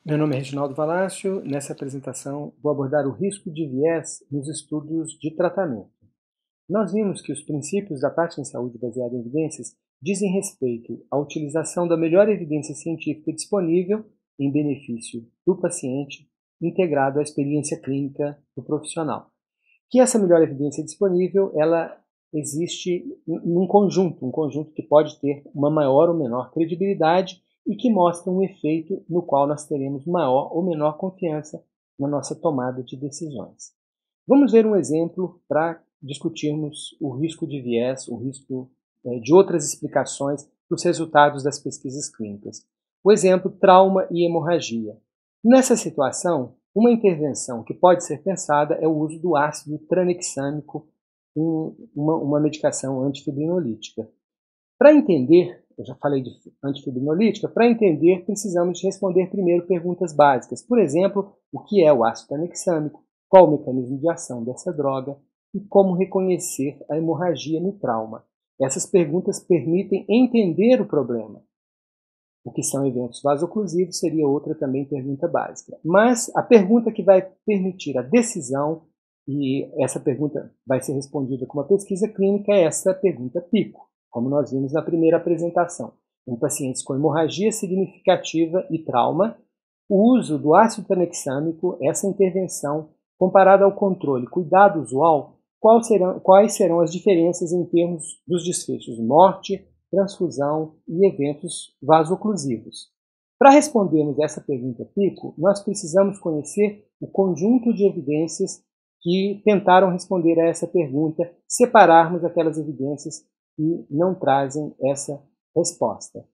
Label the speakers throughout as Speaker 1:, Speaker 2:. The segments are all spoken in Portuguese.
Speaker 1: Meu nome é Reginaldo Valácio. Nessa apresentação vou abordar o risco de viés nos estudos de tratamento. Nós vimos que os princípios da prática em saúde baseada em evidências dizem respeito à utilização da melhor evidência científica disponível em benefício do paciente, integrado à experiência clínica do profissional. Que essa melhor evidência disponível, ela existe num conjunto, um conjunto que pode ter uma maior ou menor credibilidade e que mostra um efeito no qual nós teremos maior ou menor confiança na nossa tomada de decisões. Vamos ver um exemplo para discutirmos o risco de viés, o risco de outras explicações dos resultados das pesquisas clínicas. O exemplo, trauma e hemorragia. Nessa situação, uma intervenção que pode ser pensada é o uso do ácido tranexâmico, uma medicação antifibrinolítica. Para entender, eu já falei de antifibrinolítica, para entender precisamos responder primeiro perguntas básicas. Por exemplo, o que é o ácido tranexâmico, qual o mecanismo de ação dessa droga e como reconhecer a hemorragia no trauma. Essas perguntas permitem entender o problema. O que são eventos vasoclusivos seria outra também pergunta básica. Mas a pergunta que vai permitir a decisão, e essa pergunta vai ser respondida com uma pesquisa clínica, é essa pergunta PICO, como nós vimos na primeira apresentação. Em pacientes com hemorragia significativa e trauma, o uso do ácido tranexâmico, essa intervenção, comparada ao controle cuidado usual, quais serão as diferenças em termos dos desfechos morte, transfusão e eventos vasoclusivos. Para respondermos essa pergunta PICO, nós precisamos conhecer o conjunto de evidências que tentaram responder a essa pergunta, separarmos aquelas evidências que não trazem essa resposta.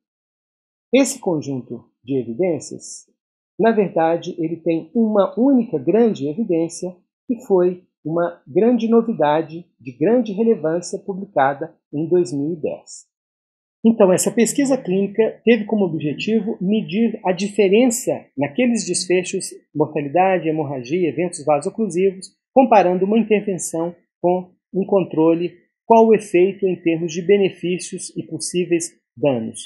Speaker 1: Esse conjunto de evidências, na verdade, ele tem uma única grande evidência, que foi uma grande novidade de grande relevância publicada em 2010. Então, essa pesquisa clínica teve como objetivo medir a diferença naqueles desfechos, mortalidade, hemorragia, eventos vasoclusivos, comparando uma intervenção com um controle, qual o efeito em termos de benefícios e possíveis danos.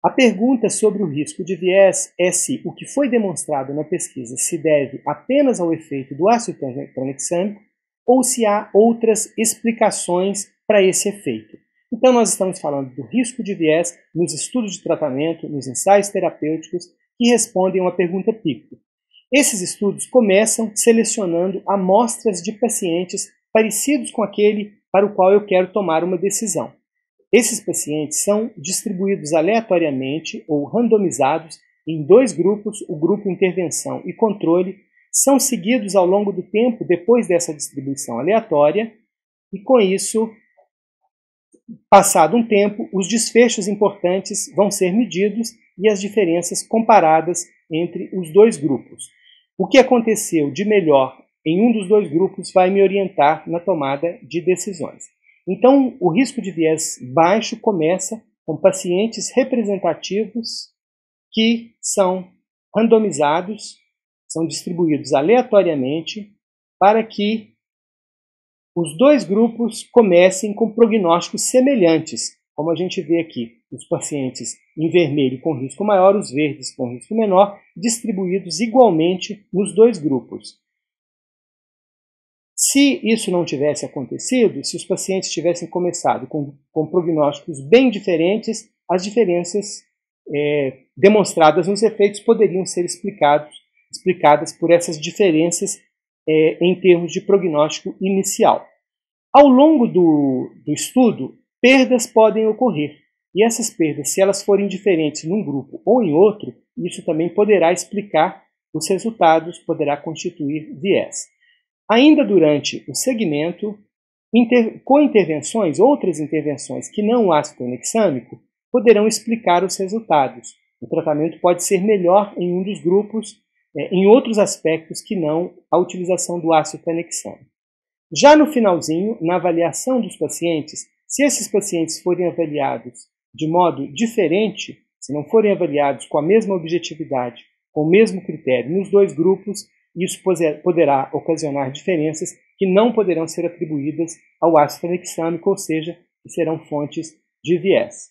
Speaker 1: A pergunta sobre o risco de viés é se o que foi demonstrado na pesquisa se deve apenas ao efeito do ácido tranexâmico ou se há outras explicações para esse efeito. Então, nós estamos falando do risco de viés nos estudos de tratamento, nos ensaios terapêuticos, que respondem a uma pergunta PICO. Esses estudos começam selecionando amostras de pacientes parecidos com aquele para o qual eu quero tomar uma decisão. Esses pacientes são distribuídos aleatoriamente ou randomizados em dois grupos, o grupo intervenção e controle, são seguidos ao longo do tempo depois dessa distribuição aleatória e, com isso, passado um tempo, os desfechos importantes vão ser medidos e as diferenças comparadas entre os dois grupos. O que aconteceu de melhor em um dos dois grupos vai me orientar na tomada de decisões. Então, o risco de viés baixo começa com pacientes representativos que são randomizados, são distribuídos aleatoriamente para que os dois grupos comecem com prognósticos semelhantes, como a gente vê aqui, os pacientes em vermelho com risco maior, os verdes com risco menor, distribuídos igualmente nos dois grupos. Se isso não tivesse acontecido, se os pacientes tivessem começado com prognósticos bem diferentes, as diferenças demonstradas nos efeitos poderiam ser explicadas por essas diferenças em termos de prognóstico inicial. Ao longo do estudo, perdas podem ocorrer. E essas perdas, se elas forem diferentes num grupo ou em outro, isso também poderá explicar os resultados, poderá constituir viés. Ainda durante o segmento, com intervenções, outras intervenções que não o ácido tranexâmico, poderão explicar os resultados. O tratamento pode ser melhor em um dos grupos, em outros aspectos que não a utilização do ácido tranexâmico. Já no finalzinho, na avaliação dos pacientes, se esses pacientes forem avaliados de modo diferente, se não forem avaliados com a mesma objetividade, com o mesmo critério nos dois grupos, e isso poderá ocasionar diferenças que não poderão ser atribuídas ao ácido tranexâmico, ou seja, que serão fontes de viés.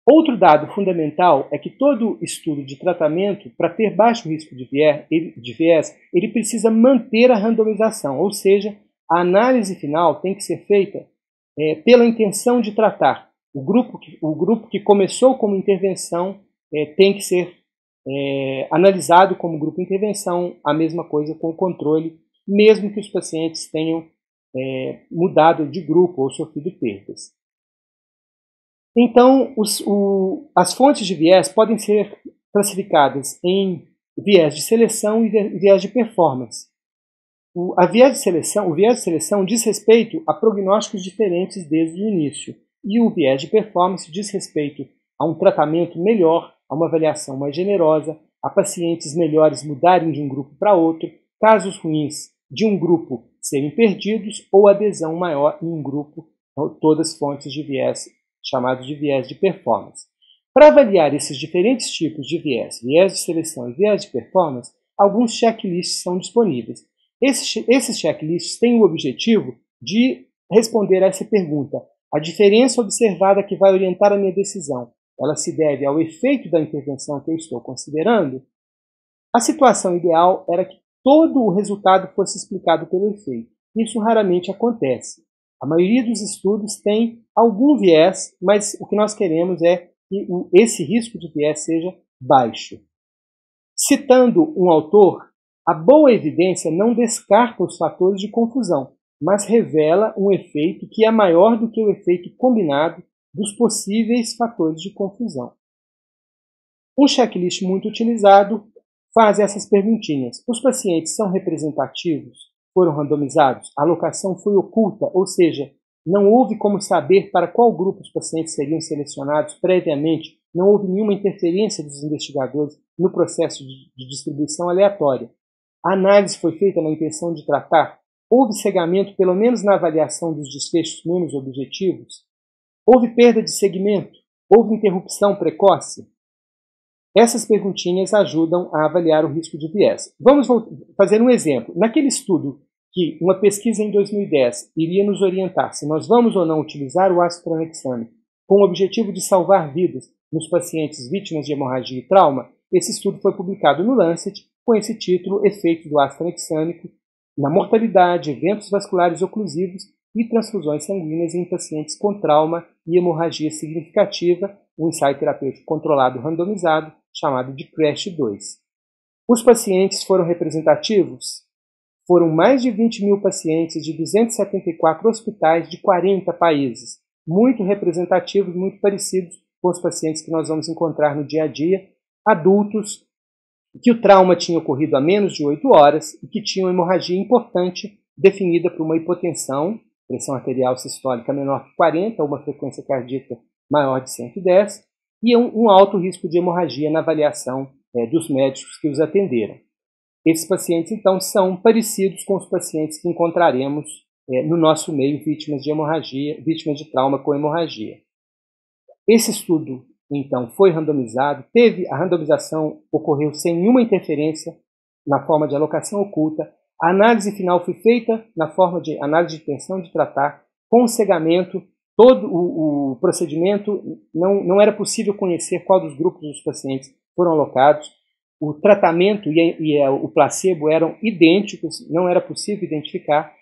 Speaker 1: Outro dado fundamental é que todo estudo de tratamento, para ter baixo risco de viés, ele precisa manter a randomização, ou seja, a análise final tem que ser feita pela intenção de tratar. O grupo que começou como intervenção tem que ser analisado como grupo de intervenção, a mesma coisa com o controle, mesmo que os pacientes tenham mudado de grupo ou sofrido perdas. Então, as fontes de viés podem ser classificadas em viés de seleção e viés de performance. O viés de seleção diz respeito a prognósticos diferentes desde o início, e o viés de performance diz respeito a um tratamento melhor, a uma avaliação mais generosa, a pacientes melhores mudarem de um grupo para outro, casos ruins de um grupo serem perdidos ou adesão maior em um grupo, todas fontes de viés, chamados de viés de performance. Para avaliar esses diferentes tipos de viés de seleção e viés de performance, alguns checklists são disponíveis. Esses checklists têm o objetivo de responder a essa pergunta: a diferença observada que vai orientar a minha decisão, ela se deve ao efeito da intervenção que eu estou considerando? A situação ideal era que todo o resultado fosse explicado pelo efeito. Isso raramente acontece. A maioria dos estudos tem algum viés, mas o que nós queremos é que esse risco de viés seja baixo. Citando um autor, a boa evidência não descarta os fatores de confusão, mas revela um efeito que é maior do que o efeito combinado dos possíveis fatores de confusão. Um checklist muito utilizado faz essas perguntinhas. Os pacientes são representativos? Foram randomizados? A alocação foi oculta, ou seja, não houve como saber para qual grupo os pacientes seriam selecionados previamente, não houve nenhuma interferência dos investigadores no processo de distribuição aleatória. A análise foi feita na intenção de tratar? Houve cegamento, pelo menos na avaliação dos desfechos menos objetivos? Houve perda de segmento? Houve interrupção precoce? Essas perguntinhas ajudam a avaliar o risco de viés. Vamos fazer um exemplo. Naquele estudo que uma pesquisa em 2010 iria nos orientar se nós vamos ou não utilizar o ácido tranexâmico com o objetivo de salvar vidas nos pacientes vítimas de hemorragia e trauma, esse estudo foi publicado no Lancet com esse título: Efeitos do ácido tranexâmico na mortalidade, eventos vasculares oclusivos e transfusões sanguíneas em pacientes com trauma e hemorragia significativa, um ensaio terapêutico controlado randomizado, chamado de CRASH-2. Os pacientes foram representativos? Foram mais de 20 mil pacientes de 274 hospitais de 40 países, muito representativos, muito parecidos com os pacientes que nós vamos encontrar no dia a dia, adultos, que o trauma tinha ocorrido há menos de 8 horas e que tinham hemorragia importante definida por uma hipotensão, pressão arterial sistólica menor que 40, ou uma frequência cardíaca maior de 110, e um alto risco de hemorragia na avaliação dos médicos que os atenderam. Esses pacientes, então, são parecidos com os pacientes que encontraremos no nosso meio vítimas de hemorragia, vítimas de trauma com hemorragia. Esse estudo, então, foi randomizado, a randomização ocorreu sem nenhuma interferência na forma de alocação oculta. A análise final foi feita na forma de análise de intenção de tratar, com cegamento. Todo o procedimento, não era possível conhecer qual dos grupos dos pacientes foram alocados. O tratamento e o placebo eram idênticos, não era possível identificar.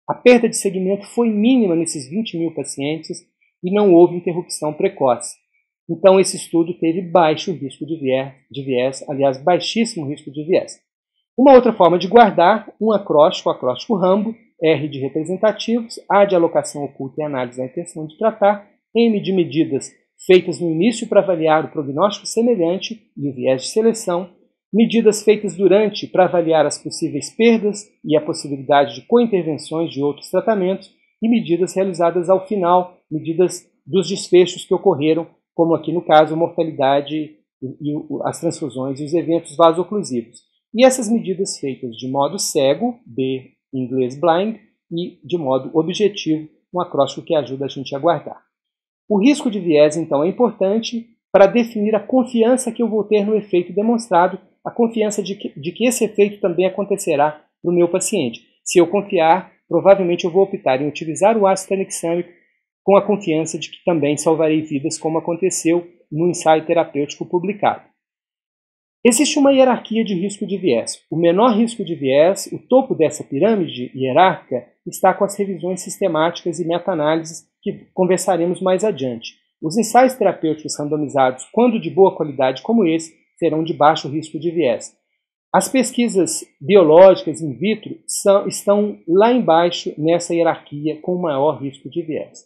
Speaker 1: A perda de segmento foi mínima nesses 20 mil pacientes e não houve interrupção precoce. Então, esse estudo teve baixo risco de viés, aliás, baixíssimo risco de viés. Uma outra forma de guardar, um acróstico, o acróstico Rambo, R de representativos, A de alocação oculta e análise da intenção de tratar, M de medidas feitas no início para avaliar o prognóstico semelhante e o viés de seleção, medidas feitas durante para avaliar as possíveis perdas e a possibilidade de cointervenções de outros tratamentos, e medidas realizadas ao final, medidas dos desfechos que ocorreram, como aqui no caso a mortalidade e as transfusões e os eventos vasoclusivos. E essas medidas feitas de modo cego, B em inglês blind, e de modo objetivo, um acróstico que ajuda a gente a guardar. O risco de viés, então, é importante para definir a confiança que eu vou ter no efeito demonstrado, a confiança de que esse efeito também acontecerá para o meu paciente. Se eu confiar, provavelmente eu vou optar em utilizar o ácido tranexâmico com a confiança de que também salvarei vidas, como aconteceu no ensaio terapêutico publicado. Existe uma hierarquia de risco de viés. O menor risco de viés, o topo dessa pirâmide hierárquica, está com as revisões sistemáticas e meta-análises que conversaremos mais adiante. Os ensaios terapêuticos randomizados, quando de boa qualidade como esse, serão de baixo risco de viés. As pesquisas biológicas in vitro estão lá embaixo nessa hierarquia com o maior risco de viés.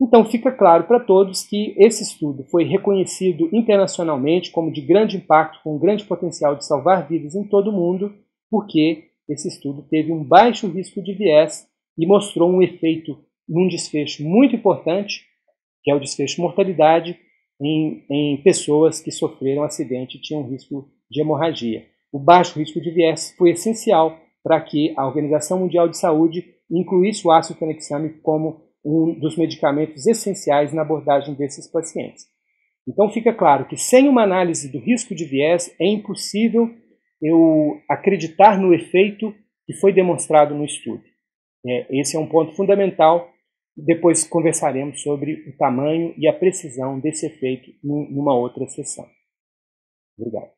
Speaker 1: Então fica claro para todos que esse estudo foi reconhecido internacionalmente como de grande impacto, com grande potencial de salvar vidas em todo o mundo, porque esse estudo teve um baixo risco de viés e mostrou um efeito num desfecho muito importante, que é o desfecho mortalidade, em pessoas que sofreram acidente e tinham risco de hemorragia. O baixo risco de viés foi essencial para que a Organização Mundial de Saúde incluísse o ácido tranexâmico como um dos medicamentos essenciais na abordagem desses pacientes. Então fica claro que sem uma análise do risco de viés é impossível eu acreditar no efeito que foi demonstrado no estudo. Esse é um ponto fundamental. Depois conversaremos sobre o tamanho e a precisão desse efeito numa outra sessão. Obrigado.